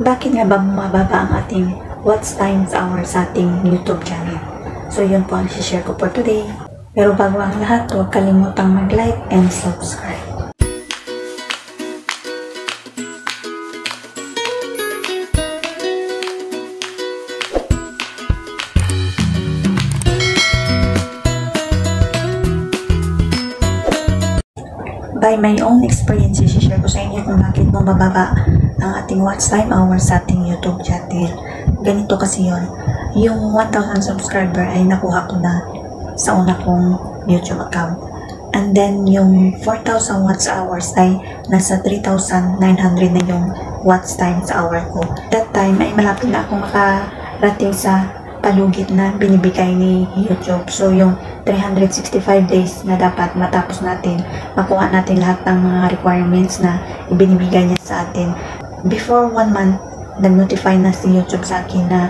Bakit nga ba bumababa ang ating watch times hour sa ating YouTube channel? So yun po ang share ko for today. Pero bago ang lahat, huwag kalimutang mag-like and subscribe. By my own experience, share ko sa inyo kung bakit bumababa ang ating watch time hours sa ating YouTube channel. Ganito kasi yon. Yung 1,000 subscriber ay nakuha ko na sa una kong YouTube account. And then, yung 4,000 watch hours ay nasa 3,900 na yung watch time sa hour ko. That time ay malapit na akong makarating sa palugit na binibigay ni YouTube. So, yung 365 days na dapat matapos natin, makuha natin lahat ng mga requirements na ibinibigay niya sa atin. Before 1 month, nag-notify na si YouTube sa akin na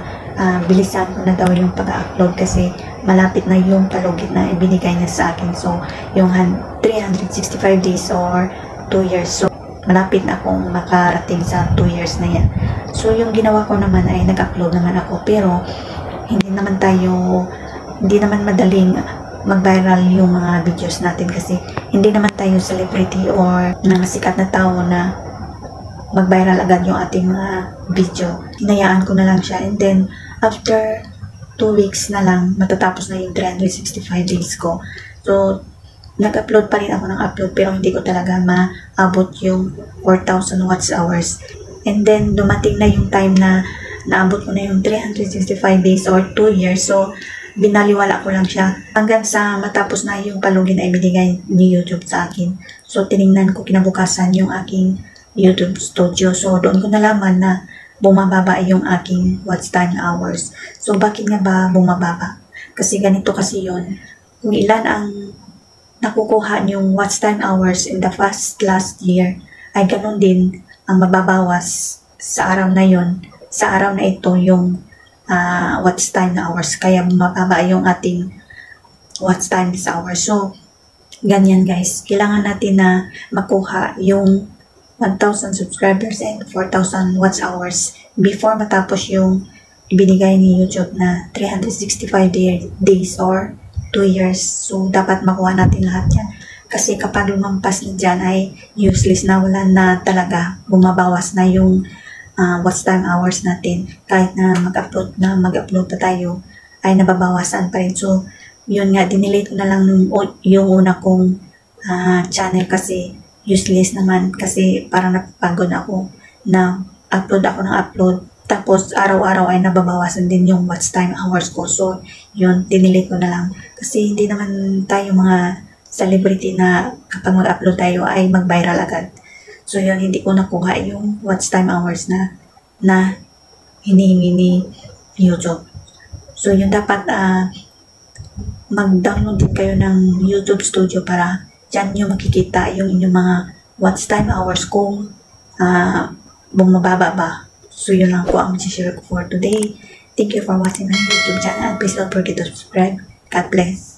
bilisan ko na daw yung pag-upload kasi malapit na yung palugit na ibinigay niya sa akin. So, yung 365 days or 2 years. So, malapit na akong makarating sa 2 years na yan. So, yung ginawa ko naman ay nag-upload naman ako. Pero, hindi naman madaling mag-viral yung mga videos natin kasi hindi naman tayo celebrity or mga sikat na tao na mag-viral agad yung ating mga video. Hinayaan ko na lang siya, and then after 2 weeks na lang matatapos na yung 365 days ko. So nag-upload pa rin ako ng upload pero hindi ko talaga maabot yung 4,000 watch hours. And then dumating na yung time na naabot ko na yung 365 days or 2 years. So, binaliwala ko lang siya hanggang sa matapos na yung palugin na ibinigay ni YouTube sa akin. So, tiningnan ko kinabukasan yung aking YouTube studio. So, doon ko nalaman na bumababa yung aking watch time hours. So, bakit nga ba bumababa? Kasi ganito kasi yun. Kung ilan ang nakukuha yung watch time hours in the last year, ay ganun din ang mababawas sa araw na yon. Sa araw na ito yung watch time na hours. Kaya bumababa yung ating watch time sa hours. So, ganyan guys. Kailangan natin na makuha yung 1,000 subscribers and 4,000 watch hours before matapos yung ibinigay ni YouTube na 365 days or 2 years. So, dapat makuha natin lahat yan. Kasi kapag lumampas na dyan ay useless na, wala na talaga. Bumabawas na yung watch time hours natin. Kahit na mag-upload pa tayo, ay nababawasan pa rin. So, yun nga, dinelete ko na lang yung una kong channel kasi useless naman. Kasi parang napapagod ako na upload ako ng upload. Tapos, araw-araw ay nababawasan din yung watch time hours ko. So, yun, dinelete ko na lang. Kasi hindi naman tayo mga celebrity na kapag mag-upload tayo ay mag-viral agad. So, yun, hindi ko nakuha yung watch time hours na hinihingi ni YouTube. So, yun, dapat mag-download din kayo ng YouTube Studio para dyan nyo makikita yung inyong mga watch time hours kung bumababa ba. So, yun lang po ang share ko for today. Thank you for watching my YouTube channel. Please don't forget to subscribe. God bless.